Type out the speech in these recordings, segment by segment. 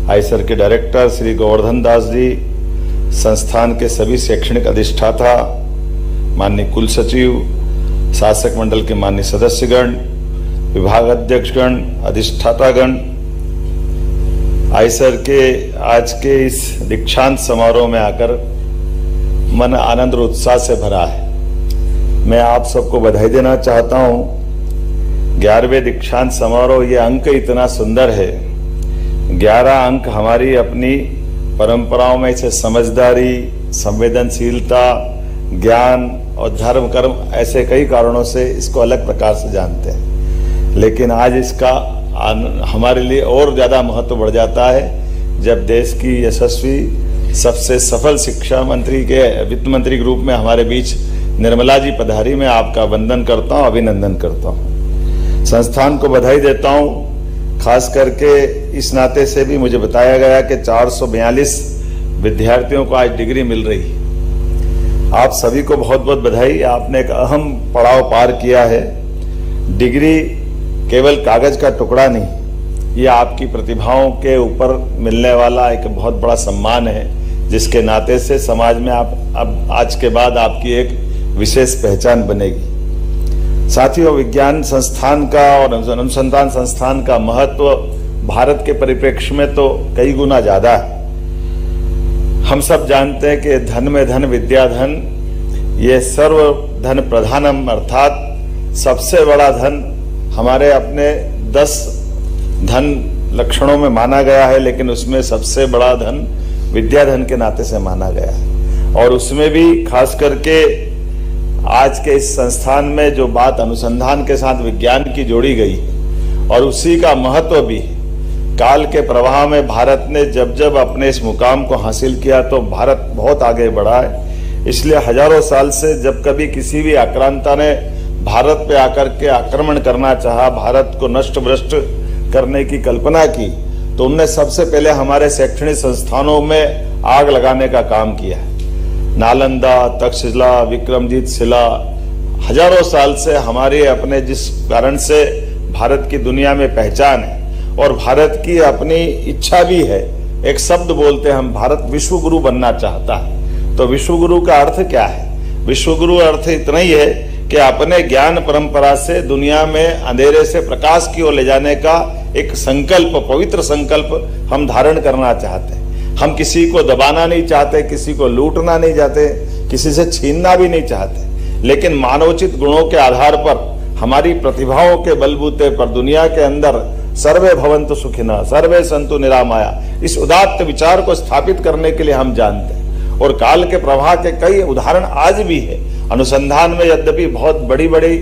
Eicher के director Shri Govardhan Das ji, संस्थान के सभी शैक्षणिक अधिष्ठाता, माननीय कुल सचिव, शासक मंडल के माननीय सदस्यगण, विभाग अध्यक्षगण, अधिष्ठातागण, आईसर के आज के इस दीक्षांत समारोह में आकर मन आनंद और उत्साह से भरा है। मैं आप सबको बधाई देना चाहता हूं। 11वें दीक्षांत समारोह, ये अंक इतना सुंदर है। 11 अंक हमारी अपनी परंपराओं में से समझदारी, संवेदनशीलता, ज्ञान और धर्म कर्म, ऐसे कई कारणों से इसको अलग प्रकार से जानते हैं। लेकिन आज इसका हमारे लिए और ज्यादा महत्व बढ़ जाता है जब देश की यशस्वी सबसे सफल शिक्षा मंत्री के वित्त मंत्री के रूप में हमारे बीच निर्मला जी पधारी। मैं आपका वंदन करता हूं, अभिनंदन करता हूं, संस्थान को बधाई देता हूं। खास करके इस नाते से भी मुझे बताया गया कि 442 विद्यार्थियों को आज डिग्री मिल रही है। आप सभी को बहुत बहुत बधाई। आपने एक अहम पड़ाव पार किया है। डिग्री केवल कागज का टुकड़ा नहीं, ये आपकी प्रतिभाओं के ऊपर मिलने वाला एक बहुत बड़ा सम्मान है, जिसके नाते से समाज में आप अब आज के बाद आपकी एक विशेष पहचान बनेगी। साथियों, विज्ञान संस्थान का और अनुसंधान संस्थान का महत्व भारत के परिप्रेक्ष्य में तो कई गुना ज्यादा है। हम सब जानते हैं कि धन में धन विद्या धन, ये सर्व धन प्रधानम, अर्थात सबसे बड़ा धन हमारे अपने 10 धन लक्षणों में माना गया है, लेकिन उसमें सबसे बड़ा धन विद्या धन के नाते से माना गया है। और उसमें भी खास करके आज के इस संस्थान में जो बात अनुसंधान के साथ विज्ञान की जोड़ी गई और उसी का महत्व भी, काल के प्रवाह में भारत ने जब जब अपने इस मुकाम को हासिल किया तो भारत बहुत आगे बढ़ा है। इसलिए हजारों साल से जब कभी किसी भी आक्रांता ने भारत पे आकर के आक्रमण करना चाहा, भारत को नष्ट भ्रष्ट करने की कल्पना की, तो उनने सबसे पहले हमारे शैक्षणिक संस्थानों में आग लगाने का काम किया है। नालंदा, तक्षशिला, विक्रमजीत शिला, हजारों साल से हमारे अपने जिस कारण से भारत की दुनिया में पहचान है और भारत की अपनी इच्छा भी है। एक शब्द बोलते हैं हम, भारत विश्व गुरु बनना चाहता है। तो विश्व गुरु का अर्थ क्या है? विश्व गुरु अर्थ इतना ही है कि अपने ज्ञान परंपरा से दुनिया में अंधेरे से प्रकाश की ओर ले जाने का एक संकल्प, पवित्र संकल्प हम धारण करना चाहते हैं। हम किसी को दबाना नहीं चाहते, किसी को लूटना नहीं चाहते, किसी से छीनना भी नहीं चाहते, लेकिन मानवोचित गुणों के आधार पर, हमारी प्रतिभाओं के बलबूते पर दुनिया के अंदर सर्वे भवन्तु सुखिनः, सर्वे सन्तु निरामया, इस उदात्त विचार को स्थापित करने के लिए हम जानते हैं। और काल के प्रवाह के कई उदाहरण आज भी है। अनुसंधान में यद्यपि बहुत बड़ी बड़ी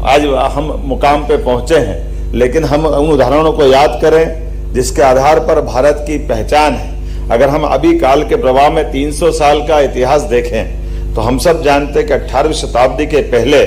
आज हम मुकाम पे पहुंचे हैं, लेकिन हम उन उदाहरणों को याद करें जिसके आधार पर भारत की पहचान है। अगर हम अभी काल के प्रवाह में 300 साल का इतिहास देखें तो हम सब जानते हैं कि 18वीं शताब्दी के पहले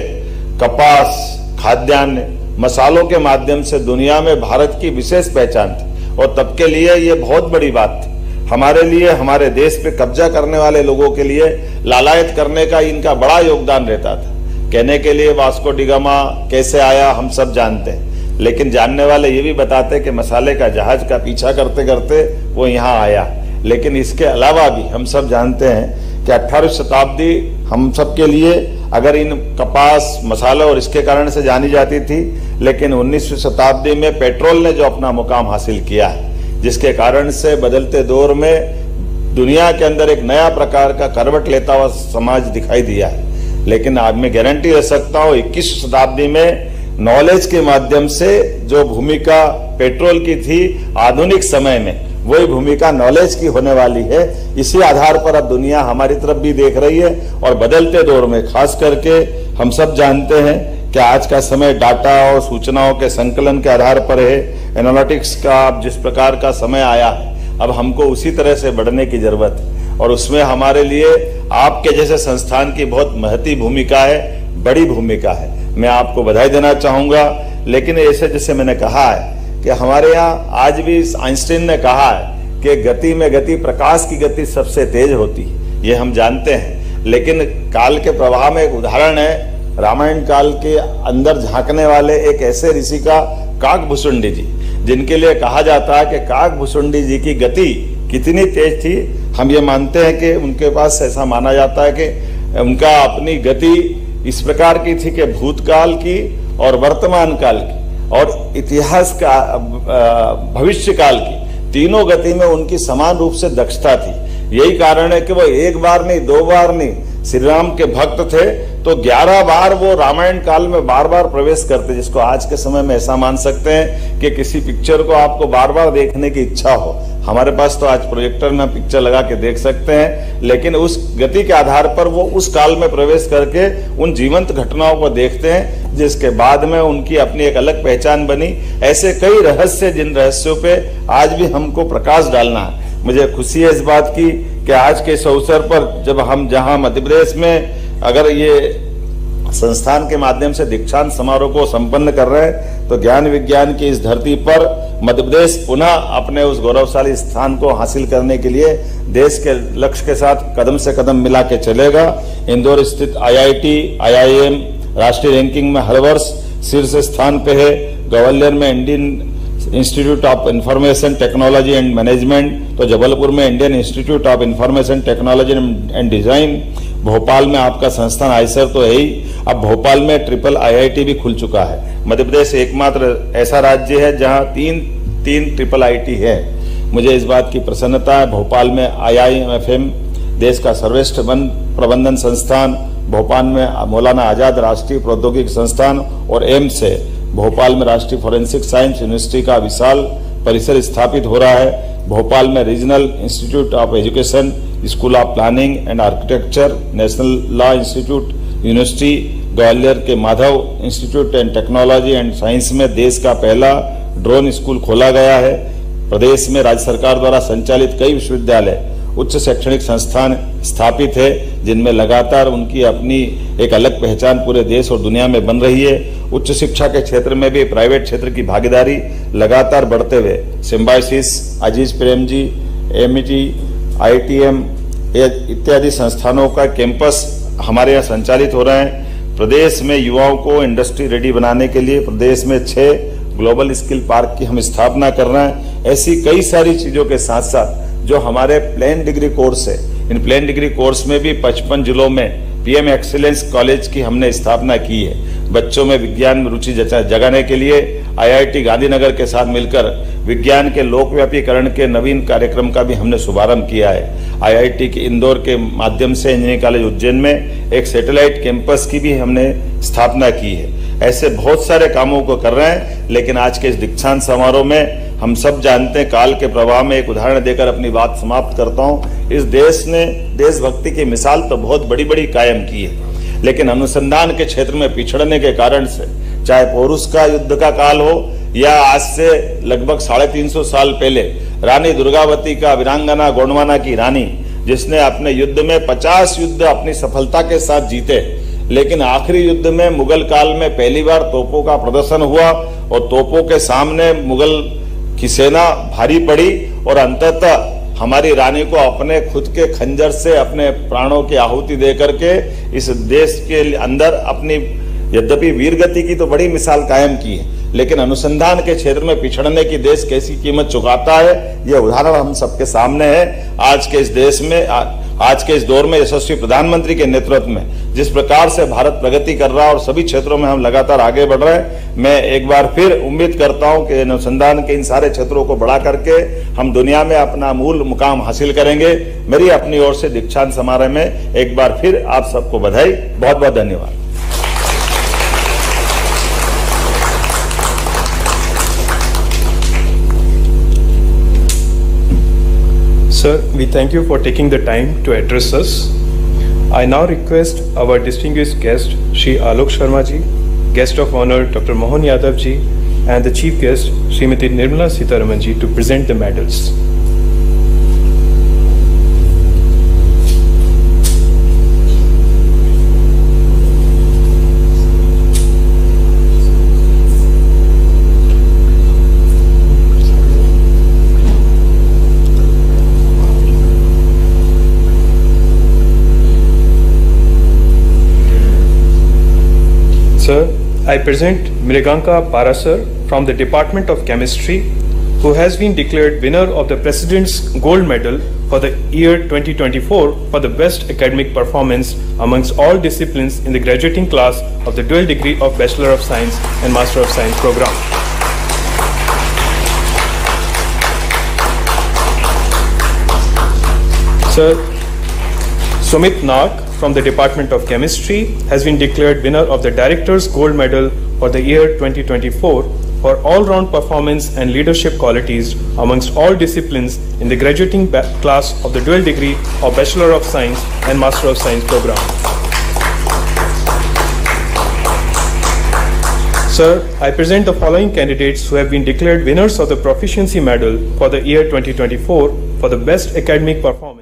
कपास, खाद्यान्न, मसालों के माध्यम से दुनिया में भारत की विशेष पहचान थी। और तब के लिए ये बहुत बड़ी बात थी। हमारे लिए, हमारे देश पे कब्जा करने वाले लोगों के लिए लालायत करने का इनका बड़ा योगदान रहता था। कहने के लिए वास्को डी गामा कैसे आया हम सब जानते हैं, लेकिन जानने वाले ये भी बताते हैं कि मसाले का जहाज का पीछा करते करते वो यहाँ आया। लेकिन इसके अलावा भी हम सब जानते हैं कि 18वीं शताब्दी हम सब के लिए अगर इन कपास, मसाले और इसके कारण से जानी जाती थी, लेकिन 19वीं शताब्दी में पेट्रोल ने जो अपना मुकाम हासिल किया है, जिसके कारण से बदलते दौर में दुनिया के अंदर एक नया प्रकार का करवट लेता हुआ समाज दिखाई दिया है। लेकिन आज मैं गारंटी दे सकता हूँ 21वीं शताब्दी में नॉलेज के माध्यम से जो भूमिका पेट्रोल की थी, आधुनिक समय में वही भूमिका नॉलेज की होने वाली है। इसी आधार पर अब दुनिया हमारी तरफ भी देख रही है। और बदलते दौर में खास करके हम सब जानते हैं कि आज का समय डाटा और सूचनाओं के संकलन के आधार पर है। एनालिटिक्स का अब जिस प्रकार का समय आया है, अब हमको उसी तरह से बढ़ने की जरूरत है। और उसमें हमारे लिए आपके जैसे संस्थान की बहुत महती भूमिका है, बड़ी भूमिका है। मैं आपको बधाई देना चाहूंगा। लेकिन ऐसे जैसे मैंने कहा है कि हमारे यहाँ आज भी आइंस्टीन ने कहा है कि गति में गति, प्रकाश की गति सबसे तेज होती है, ये हम जानते हैं। लेकिन काल के प्रवाह में एक उदाहरण है, रामायण काल के अंदर झांकने वाले एक ऐसे ऋषि का काकभूषुंडी जी, जिनके लिए कहा जाता है कि काकभूषुंडी जी की गति कितनी तेज थी। हम ये मानते हैं कि उनके पास ऐसा माना जाता है कि उनका अपनी गति इस प्रकार की थी कि भूतकाल की और वर्तमान काल की और इतिहास का भविष्य काल की तीनों गति में उनकी समान रूप से दक्षता थी। यही कारण है कि वो एक बार नहीं, दो बार नहीं, श्री राम के भक्त थे तो 11 बार वो रामायण काल में बार बार प्रवेश करते, जिसको आज के समय में ऐसा मान सकते हैं कि किसी पिक्चर को आपको बार बार देखने की इच्छा हो। हमारे पास तो आज प्रोजेक्टर में पिक्चर लगा के देख सकते हैं, लेकिन उस गति के आधार पर वो उस काल में प्रवेश करके उन जीवंत घटनाओं को देखते हैं, जिसके बाद में उनकी अपनी एक अलग पहचान बनी। ऐसे कई रहस्य, जिन रहस्यों पे आज भी हमको प्रकाश डालना है। मुझे खुशी है इस बात की कि आज के इस अवसर पर जब हम जहां मध्य प्रदेश में अगर ये संस्थान के माध्यम से दीक्षांत समारोह को संपन्न कर रहे हैं, तो ज्ञान विज्ञान की इस धरती पर मध्य प्रदेश पुनः अपने उस गौरवशाली स्थान को हासिल करने के लिए देश के लक्ष्य के साथ कदम से कदम मिला के चलेगा। इंदौर स्थित IIT, IIM राष्ट्रीय रैंकिंग में हर वर्ष शीर्ष स्थान पे है। ग्वालियर में Indian institute of information technology and management, तो जबलपुर में Indian institute of information technology and design, Bhopal में आपका संस्थान आईसर तो है ही, अब भोपाल में ट्रिपल IIT भी खुल चुका है। मध्य प्रदेश एकमात्र ऐसा राज्य है जहां तीन ट्रिपल IIT है। मुझे इस बात की प्रसन्नता है। भोपाल में IIMFM देश का सर्वश्रेष्ठ वन प्रबंधन संस्थान, भोपाल में मौलाना आजाद राष्ट्रीय प्रौद्योगिकी संस्थान और एम्स है। भोपाल में राष्ट्रीय फॉरेंसिक साइंस यूनिवर्सिटी का विशाल परिसर स्थापित हो रहा है। भोपाल में regional institute of education, school of planning and architecture, national law institute university, Gwalior के Madhav institute and technology and science में देश का पहला ड्रोन स्कूल खोला गया है। प्रदेश में राज्य सरकार द्वारा संचालित कई विश्वविद्यालय, उच्च शैक्षणिक संस्थान स्थापित है, जिनमें लगातार उनकी अपनी एक अलग पहचान पूरे देश और दुनिया में बन रही है। उच्च शिक्षा के क्षेत्र में भी प्राइवेट क्षेत्र की भागीदारी लगातार बढ़ते हुए सिम्बायोसिस, अजीज प्रेमजी, MET, ITM इत्यादि संस्थानों का कैंपस हमारे यहाँ संचालित हो रहे हैं। प्रदेश में युवाओं को इंडस्ट्री रेडी बनाने के लिए प्रदेश में 6 ग्लोबल स्किल पार्क की हम स्थापना कर रहे हैं। ऐसी कई सारी चीजों के साथ साथ जो हमारे प्लेन डिग्री कोर्स है, इन प्लेन डिग्री कोर्स में भी 55 जिलों में PM एक्सीलेंस कॉलेज की हमने स्थापना की है। बच्चों में विज्ञान में रुचि जगाने के लिए IIT गांधीनगर के साथ मिलकर विज्ञान के लोकव्यापीकरण के नवीन कार्यक्रम का भी हमने शुभारंभ किया है। IIT के इंदौर के माध्यम से इंजीनियरिंग कॉलेज उज्जैन में एक सैटेलाइट कैंपस की भी हमने स्थापना की है। ऐसे बहुत सारे कामों को कर रहे हैं, लेकिन आज के इस दीक्षांत समारोह में हम सब जानते हैं, काल के प्रवाह में एक उदाहरण देकर अपनी बात समाप्त करता हूं। इस देश ने देशभक्ति की मिसाल तो बहुत बड़ी बड़ी कायम की है, लेकिन अनुसंधान के क्षेत्र में पिछड़ने के कारण से, चाहे पौरुष का युद्ध का काल हो या आज से लगभग 350 साल पहले रानी दुर्गावती का, वीरांगना गोंडवाना की रानी, जिसने अपने युद्ध में 50 युद्ध अपनी सफलता के साथ जीते, लेकिन आखिरी युद्ध में मुगल काल में पहली बार तोपों का प्रदर्शन हुआ और तोपों के सामने मुगल की सेना भारी पड़ी और अंततः हमारी रानी को अपने खुद के खंजर से अपने प्राणों की आहुति दे करके इस देश के अंदर अपनी, यद्यपि वीरगति की तो बड़ी मिसाल कायम की है, लेकिन अनुसंधान के क्षेत्र में पिछड़ने की देश कैसी कीमत चुकाता है, यह उदाहरण हम सबके सामने है। आज के इस देश में, आज के इस दौर में यशस्वी प्रधानमंत्री के नेतृत्व में जिस प्रकार से भारत प्रगति कर रहा है और सभी क्षेत्रों में हम लगातार आगे बढ़ रहे हैं, मैं एक बार फिर उम्मीद करता हूं कि अनुसंधान के इन सारे क्षेत्रों को बढ़ा करके हम दुनिया में अपना मूल मुकाम हासिल करेंगे। मेरी अपनी ओर से दीक्षांत समारोह में एक बार फिर आप सबको बधाई, बहुत बहुत धन्यवाद। Sir, we thank you for taking the time to address us. I now request our distinguished guest, Shri Alok Sharma ji, guest of honor Dr. Mohan Yadav ji, and the chief guest, Srimati Nirmala Sitharaman ji, to present the medals. Sir, I present Mriganka Parasar from the Department of Chemistry, who has been declared winner of the President's Gold Medal for the year 2024 for the best academic performance amongst all disciplines in the graduating class of the dual degree of Bachelor of Science and Master of Science program. Sir Sumit Nag from the Department of Chemistry has been declared winner of the Director's Gold Medal for the year 2024 for all-round performance and leadership qualities amongst all disciplines in the graduating class of the dual degree of Bachelor of Science and Master of Science program. Sir, I present the following candidates who have been declared winners of the Proficiency Medal for the year 2024 for the best academic performance.